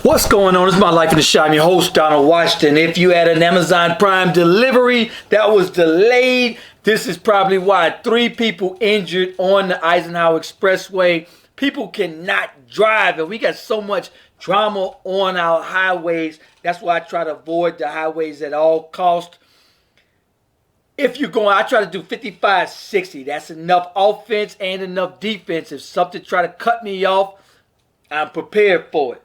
What's going on? It's My Life in the Shot. I'm your host, Donald Washington. If you had an Amazon Prime delivery that was delayed, this is probably why 3 people injured on the Eisenhower Expressway. People cannot drive, and we got so much drama on our highways. That's why I try to avoid the highways at all costs. If you're going, I try to do 55, 60. That's enough offense and enough defense. If something try to cut me off, I'm prepared for it.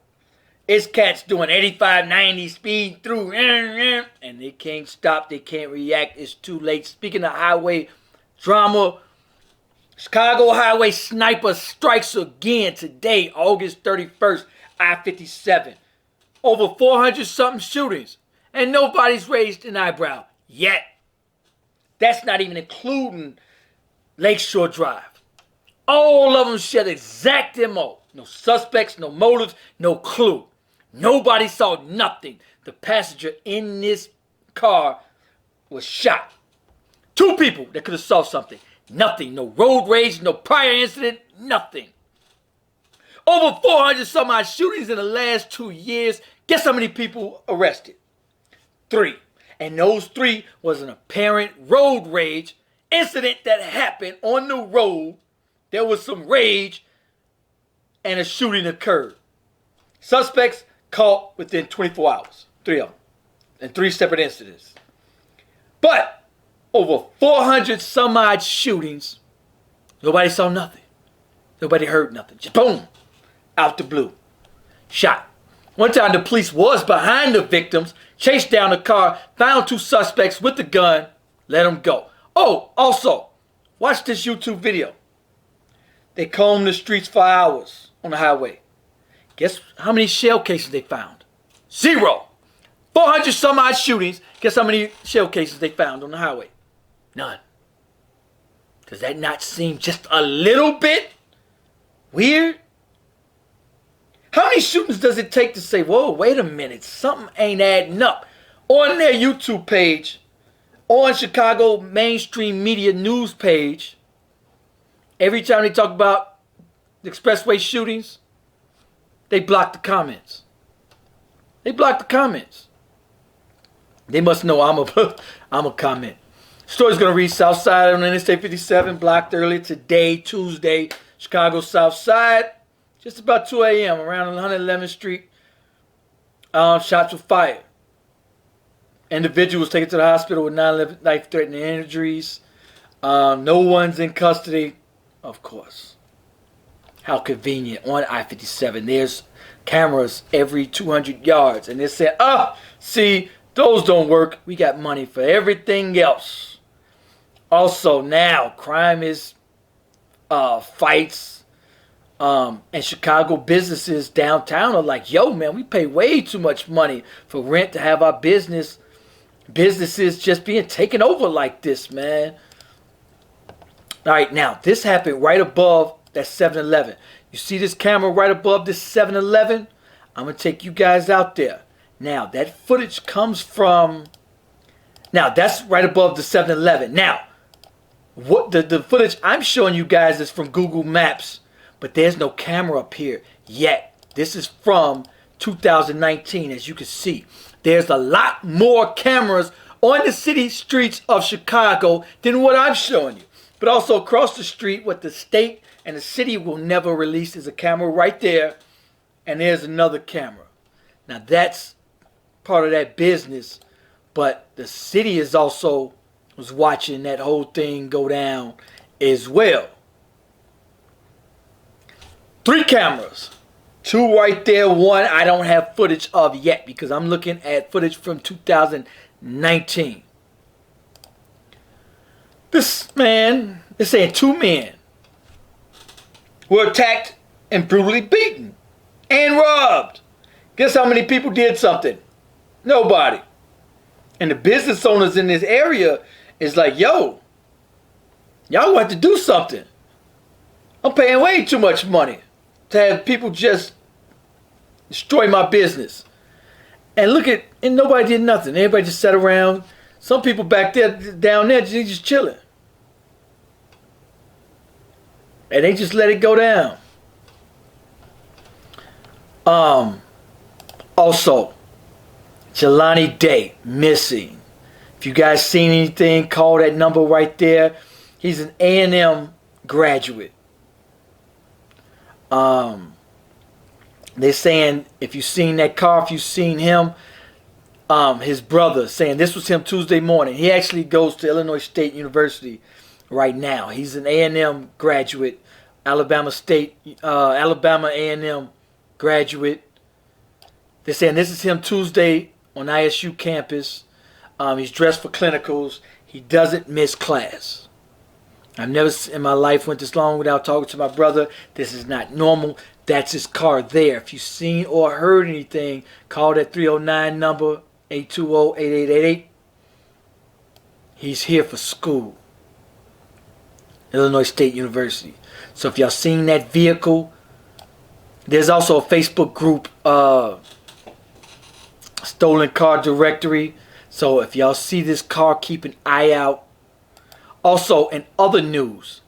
It's cats doing 85, 90 speed through, and they can't stop. They can't react. It's too late. Speaking of highway drama, Chicago highway sniper strikes again today, August 31st, I-57. Over 400-something shootings, and nobody's raised an eyebrow yet. That's not even including Lakeshore Drive. All of them share the exact MO. No suspects, no motives, no clue. Nobody saw nothing. The passenger in this car was shot. 2 people that could have saw something. Nothing. No road rage, no prior incident, nothing. Over 400 some odd shootings in the last 2 years. Guess how many people arrested? 3. And those 3 was an apparent road rage incident that happened on the road. There was some rage and a shooting occurred. Suspects caught within 24 hours. 3 of them. And 3 separate incidents. But over 400 some odd shootings, nobody saw nothing. Nobody heard nothing. Just boom. Out the blue. Shot. One time the police was behind the victims, chased down the car, found 2 suspects with the gun, let them go. Oh, also, watch this YouTube video. They combed the streets for hours on the highway. Guess how many shell cases they found? 0. 400 some odd shootings. Guess how many shell cases they found on the highway? None. Does that not seem just a little bit weird? How many shootings does it take to say, whoa, wait a minute, something ain't adding up? On their YouTube page, on Chicago mainstream media news page, every time they talk about the expressway shootings, they block the comments. They block the comments. They must know I'm a comment. Story's going to read Southside on Interstate 57, blocked earlier today, Tuesday, Chicago South Side. Just about 2 a.m. around 111th Street. Shots were fired. Individual was taken to the hospital with life-threatening injuries. No one's in custody, of course. How convenient. On I-57, there's cameras every 200 yards. And they said, see, those don't work. We got money for everything else. Also, now, crime is fights. And Chicago businesses downtown are like, yo, man, we pay way too much money for rent to have our businesses just being taken over like this, man. All right, now, this happened right above that 7-Eleven. You see this camera right above this 7-Eleven? I'm going to take you guys out there. Now, that footage comes from... Now, that's right above the 7-Eleven. Now, what the footage I'm showing you guys is from Google Maps. But there's no camera up here yet. This is from 2019, as you can see. There's a lot more cameras on the city streets of Chicago than what I'm showing you. But also across the street, what the state and the city will never release is a camera right there. And there's another camera. Now that's part of that business. But the city is also was watching that whole thing go down as well. 3 cameras. 2 right there. 1 I don't have footage of yet because I'm looking at footage from 2019. This man, they're saying 2 men were attacked and brutally beaten and robbed. Guess how many people did something? Nobody. And the business owners in this area is like, yo, y'all want to do something. I'm paying way too much money to have people just destroy my business. And and nobody did nothing. Everybody just sat around. Some people back there, down there, just chilling. And they just let it go down. Also, Jelani Day, missing. If you guys seen anything, call that number right there. He's an A&M graduate. They're saying if you've seen that car, if you've seen him, his brother saying this was him Tuesday morning. He actually goes to Illinois State University right now. He's an A&M graduate, Alabama A&M graduate. They're saying this is him Tuesday on ISU campus. He's dressed for clinicals. He doesn't miss class. I've never in my life went this long without talking to my brother. This is not normal. That's his car there. If you've seen or heard anything, call that 309 number, 820-8888. He's here for school. Illinois State University. So if y'all seen that vehicle, there's also a Facebook group, Stolen Car Directory. So if y'all see this car, keep an eye out. Also, in other news,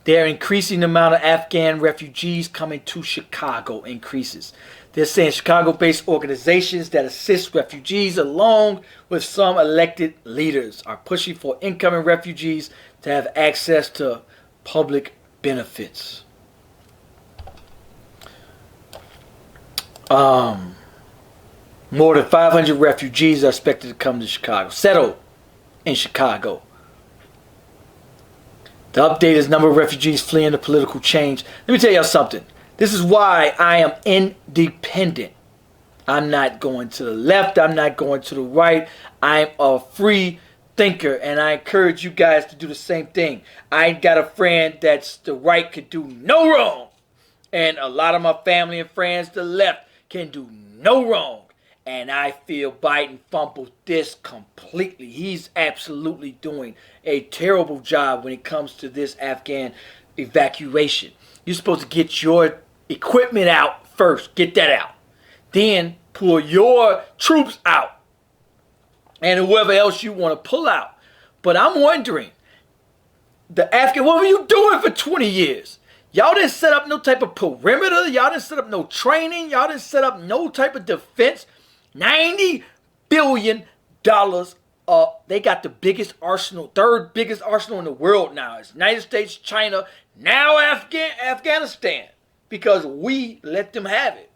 they're increasing the amount of Afghan refugees coming to Chicago increases. They're saying Chicago-based organizations that assist refugees along with some elected leaders are pushing for incoming refugees to have access to public benefits. More than 500 refugees are expected to come to Chicago, settle in Chicago. The update is number of refugees fleeing the political change. Let me tell y'all something. This is why I am independent. I'm not going to the left. I'm not going to the right. I'm a free thinker, and I encourage you guys to do the same thing. I ain't got a friend that's the right could do no wrong. And a lot of my family and friends, the left, can do no wrong. And I feel Biden fumbled this completely. He's absolutely doing a terrible job when it comes to this Afghan evacuation. You're supposed to get your equipment out first. Get that out. Then pull your troops out. And whoever else you want to pull out. But I'm wondering, what were you doing for 20 years? Y'all didn't set up no type of perimeter. Y'all didn't set up no training. Y'all didn't set up no type of defense. $90 billion. They got the biggest arsenal, third biggest arsenal in the world now. It's United States, China, now Afghanistan, because we let them have it.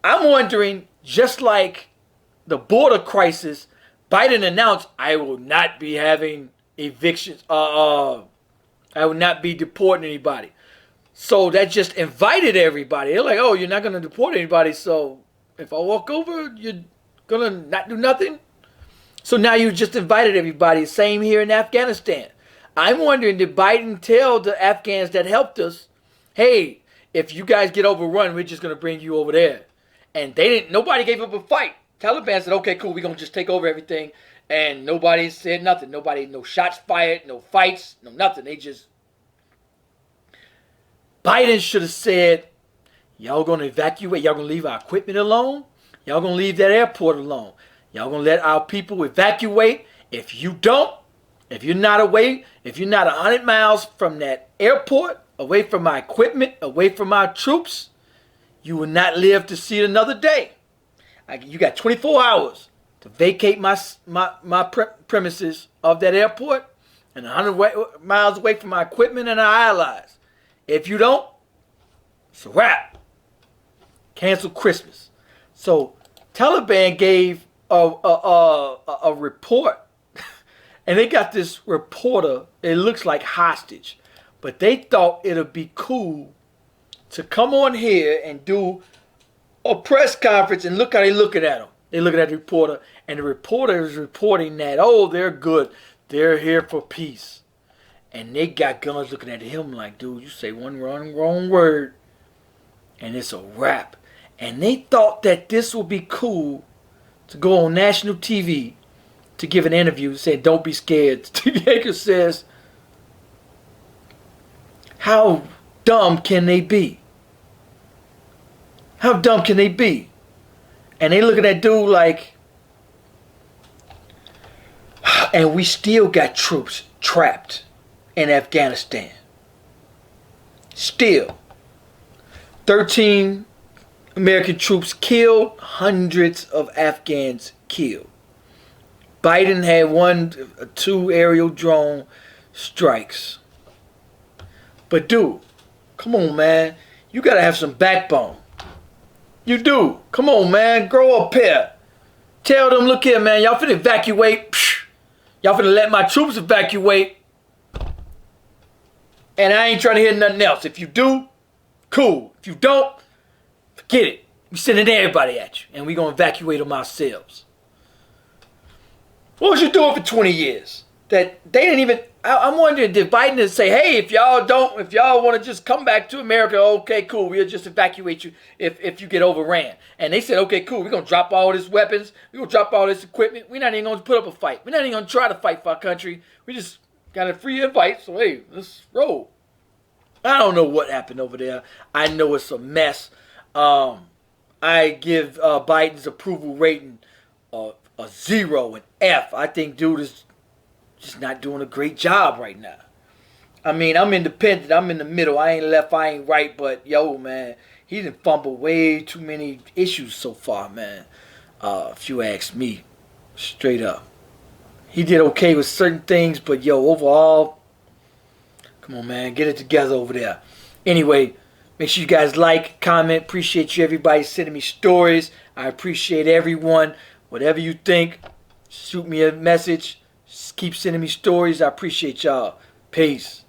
I'm wondering, just like the border crisis, Biden announced, I will not be having evictions. I will not be deporting anybody. So that just invited everybody. They're like, oh, you're not going to deport anybody, so if I walk over, you're going to not do nothing? So now you just invited everybody. Same here in Afghanistan. I'm wondering, did Biden tell the Afghans that helped us, hey, if you guys get overrun, we're just going to bring you over there. And nobody gave up a fight. Taliban said, okay, cool, we're going to just take over everything. And nobody said nothing. No shots fired, no fights, no nothing. Biden should have said, y'all going to evacuate. Y'all going to leave our equipment alone. Y'all going to leave that airport alone. Y'all going to let our people evacuate. If you don't, if you're not 100 miles from that airport, away from my equipment, away from our troops, you will not live to see another day. You got 24 hours to vacate my premises of that airport and 100 miles away from my equipment and our allies. If you don't, it's a wrap. Cancel Christmas. So Taliban gave a report, and they got this reporter, it looks like hostage, but they thought it would be cool to come on here and do a press conference, and look how they looking at him. They looking at the reporter, and the reporter is reporting that, oh, they're good. They're here for peace. And they got guns looking at him like, dude, you say one wrong word, and it's a wrap. And they thought that this would be cool to go on national TV to give an interview saying, don't be scared. Steve Yeager says, how dumb can they be? How dumb can they be? And they look at that dude like, and we still got troops trapped in Afghanistan. Still. 13 American troops killed, hundreds of Afghans killed. Biden had 2 aerial drone strikes. But dude, come on, man. You gotta have some backbone. You do. Come on, man. Grow up here. Tell them, look here, man. Y'all finna evacuate. Psh, y'all finna let my troops evacuate. And I ain't trying to hear nothing else. If you do, cool. If you don't, forget it. We sending everybody at you. And we gonna evacuate them ourselves. What was you doing for 20 years? That they didn't even... I'm wondering, did Biden say, hey, if y'all want to just come back to America, okay, cool, we'll just evacuate you if you get overran. And they said, okay, cool, we're going to drop all these weapons, we're going to drop all this equipment, we're not even going to put up a fight. We're not even going to try to fight for our country. We just got a free invite, so hey, let's roll. I don't know what happened over there. I know it's a mess. I give Biden's approval rating a 0, an F. I think dude is just not doing a great job right now. I mean, I'm independent. I'm in the middle. I ain't left, I ain't right. But, yo, man, he done fumbled way too many issues so far, man. If you ask me, straight up. He did okay with certain things, but, yo, overall, come on, man, get it together over there. Anyway, make sure you guys like, comment. Appreciate you, everybody, sending me stories. I appreciate everyone. Whatever you think, shoot me a message. Just keep sending me stories. I appreciate y'all. Peace.